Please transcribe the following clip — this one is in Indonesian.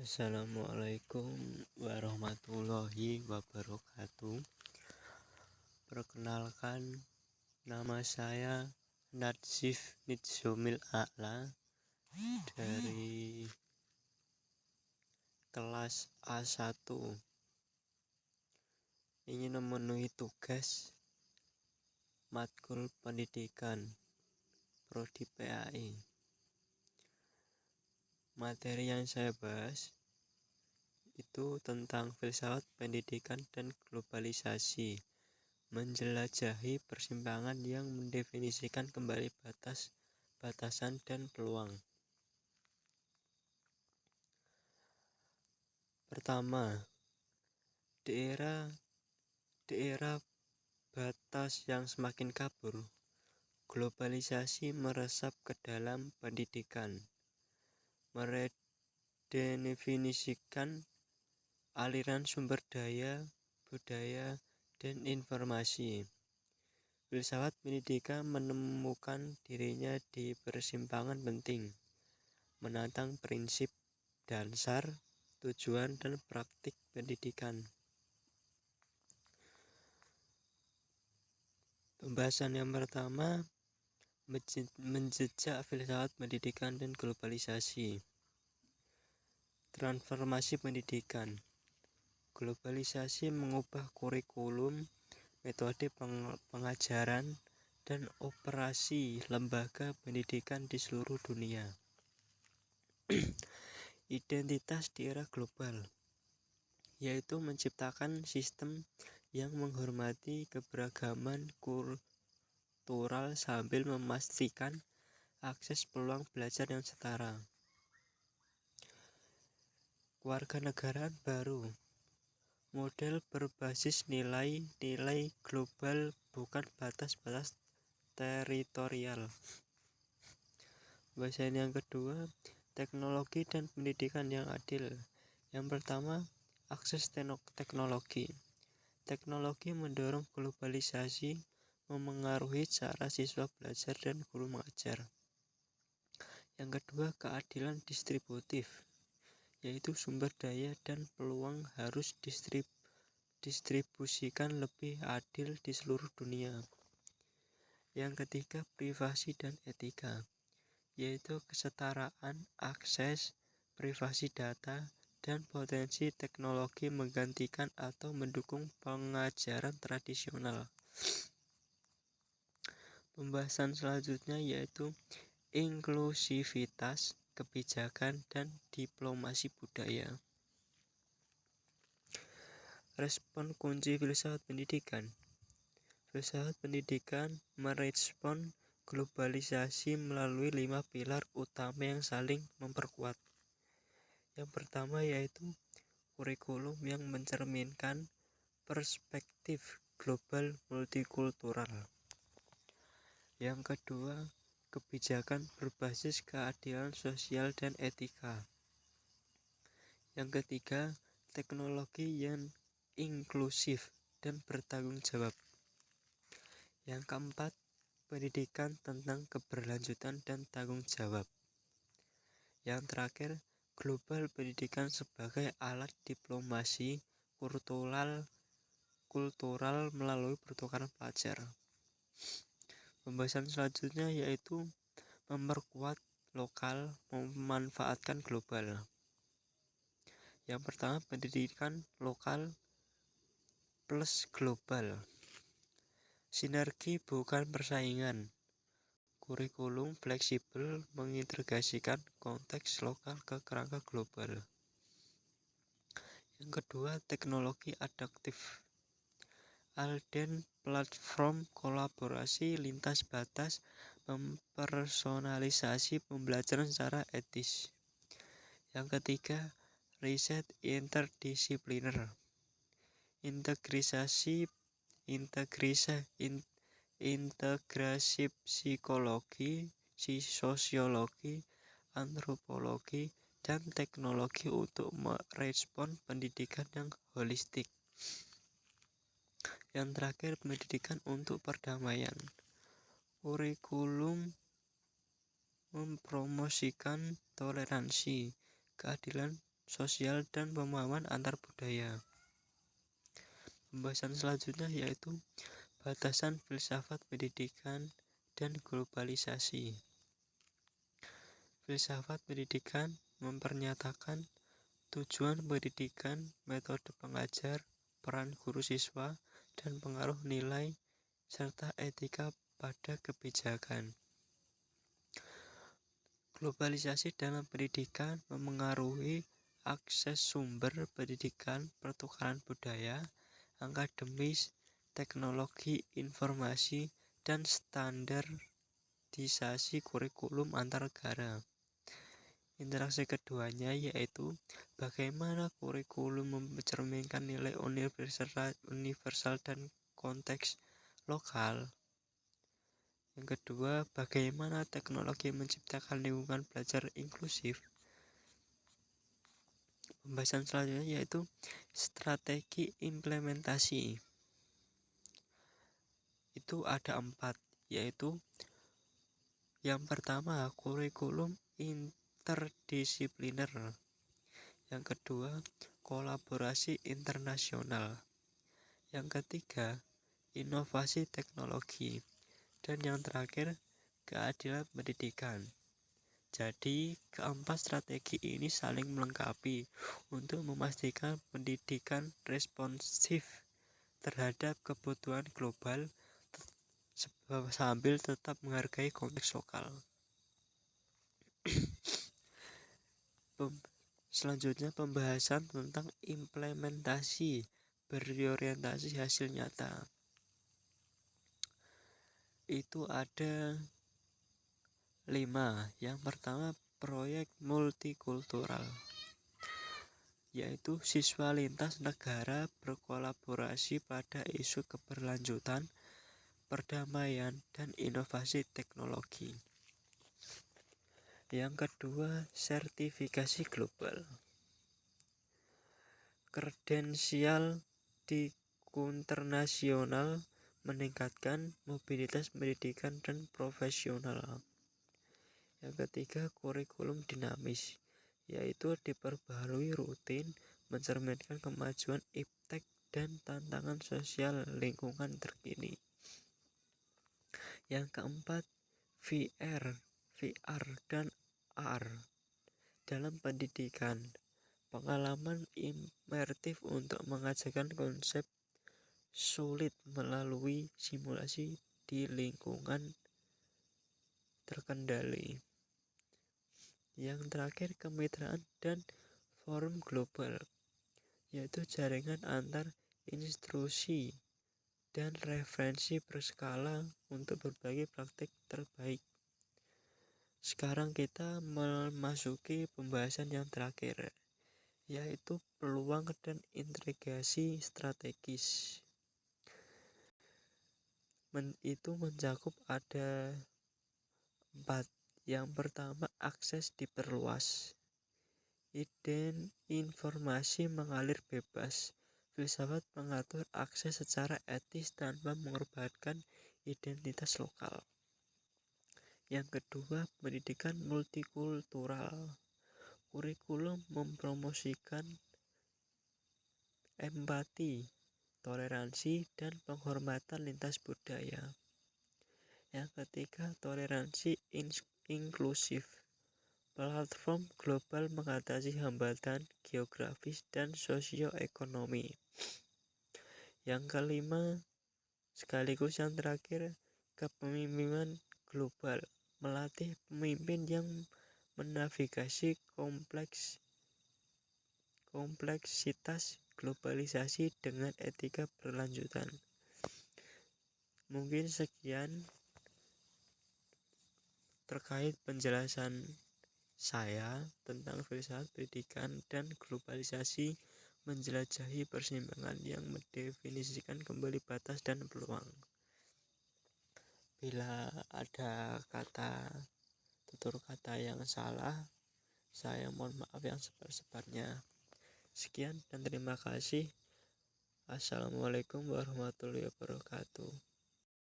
Assalamualaikum warahmatullahi wabarakatuh. Perkenalkan, nama saya Natsif Nizomil A'la dari kelas A1. Ingin memenuhi tugas matkul pendidikan Prodi PAI. Materi yang saya bahas itu tentang filsafat pendidikan dan globalisasi, menjelajahi persimpangan yang mendefinisikan kembali batas, batasan, dan peluang. Pertama, di era batas yang semakin kabur, globalisasi meresap ke dalam pendidikan, meredefinisikan aliran sumber daya, budaya, dan informasi. Filsafat pendidikan menemukan dirinya di persimpangan penting, menantang prinsip, dasar, tujuan, dan praktik pendidikan. Pembahasan yang pertama, menjejak filsafat pendidikan dan globalisasi. Transformasi pendidikan. Globalisasi mengubah kurikulum, metode pengajaran, dan operasi lembaga pendidikan di seluruh dunia. Identitas di era global, yaitu menciptakan sistem yang menghormati keberagaman kultural sambil memastikan akses peluang belajar yang setara. Kewarganegaraan baru, model berbasis nilai-nilai global, bukan batas-batas teritorial. Bahasan yang kedua, teknologi dan pendidikan yang adil. Yang pertama, akses teknologi. Teknologi mendorong globalisasi, memengaruhi cara siswa belajar dan guru mengajar. Yang kedua, keadilan distributif, yaitu sumber daya dan peluang harus distribusikan lebih adil di seluruh dunia. Yang ketiga, privasi dan etika, yaitu kesetaraan akses, privasi data, dan potensi teknologi menggantikan atau mendukung pengajaran tradisional. Pembahasan selanjutnya yaitu inklusivitas, kebijakan, dan diplomasi budaya. Respon kunci filsafat pendidikan. Filsafat pendidikan merespon globalisasi melalui 5 pilar utama yang saling memperkuat. Yang pertama yaitu kurikulum yang mencerminkan perspektif global multikultural. Yang kedua, kebijakan berbasis keadilan sosial dan etika. Yang ketiga, teknologi yang inklusif dan bertanggung jawab. Yang keempat, pendidikan tentang keberlanjutan dan tanggung jawab. Yang terakhir, global pendidikan sebagai alat diplomasi kultural melalui pertukaran pelajar. Pembahasan selanjutnya yaitu memperkuat lokal, memanfaatkan global. Yang pertama, pendidikan lokal plus global. Sinergi bukan persaingan. Kurikulum fleksibel mengintegrasikan konteks lokal ke kerangka global. Yang kedua, teknologi adaptif. Alden platform kolaborasi lintas batas, mempersonalisasi pembelajaran secara etis. Yang ketiga, riset interdisipliner. Integrasi psikologi, sosiologi, antropologi, dan teknologi untuk merespon pendidikan yang holistik. Yang terakhir, pendidikan untuk perdamaian. Kurikulum mempromosikan toleransi, keadilan, sosial, dan pemahaman antar budaya. Pembahasan selanjutnya yaitu batasan filsafat pendidikan dan globalisasi. Filsafat pendidikan mempernyatakan tujuan pendidikan, metode pengajar, peran guru siswa, dan pengaruh nilai serta etika pada kebijakan. Globalisasi dalam pendidikan memengaruhi akses sumber pendidikan, pertukaran budaya, akademis, teknologi informasi, dan standarisasi kurikulum antar negara. Interaksi keduanya yaitu bagaimana kurikulum mencerminkan nilai universal dan konteks lokal. Yang kedua, bagaimana teknologi menciptakan lingkungan belajar inklusif. Pembahasan selanjutnya yaitu strategi implementasi. Itu ada 4, yaitu yang pertama kurikulum interdisipliner, yang kedua kolaborasi internasional, yang ketiga inovasi teknologi, dan yang terakhir keadilan pendidikan. Jadi keempat strategi ini saling melengkapi untuk memastikan pendidikan responsif terhadap kebutuhan global sambil tetap menghargai konteks lokal. Selanjutnya pembahasan tentang implementasi berorientasi hasil nyata. Itu ada 5. Yang pertama, proyek multikultural, yaitu siswa lintas negara berkolaborasi pada isu keberlanjutan, perdamaian, dan inovasi teknologi. Yang kedua, sertifikasi global. Kredensial di internasional meningkatkan mobilitas pendidikan dan profesional. Yang ketiga, kurikulum dinamis, yaitu diperbaharui rutin, mencerminkan kemajuan iptek dan tantangan sosial lingkungan terkini. Yang keempat, VR dan AR dalam pendidikan, pengalaman imersif untuk mengajarkan konsep sulit melalui simulasi di lingkungan terkendali. Yang terakhir, kemitraan dan forum global, yaitu jaringan antar institusi dan referensi berskala untuk berbagi praktik terbaik. Sekarang kita memasuki pembahasan yang terakhir, yaitu peluang dan integrasi strategis. Itu mencakup ada 4. Yang pertama, akses diperluas. Informasi mengalir bebas. Filsafat mengatur akses secara etis tanpa mengorbankan identitas lokal. Yang kedua, pendidikan multikultural. Kurikulum mempromosikan empati, toleransi, dan penghormatan lintas budaya. Yang ketiga, toleransi inklusif. Platform global mengatasi hambatan geografis dan sosioekonomi. Yang kelima, sekaligus yang terakhir, kepemimpinan global. Melatih pemimpin yang menavigasi kompleksitas globalisasi dengan etika berlanjutan. Mungkin sekian terkait penjelasan saya tentang filsafat pendidikan dan globalisasi menjelajahi persimpangan yang mendefinisikan kembali batas dan peluang. Bila ada tutur kata yang salah, saya mohon maaf yang sebar-sebarnya. Sekian dan terima kasih. Assalamualaikum warahmatullahi wabarakatuh.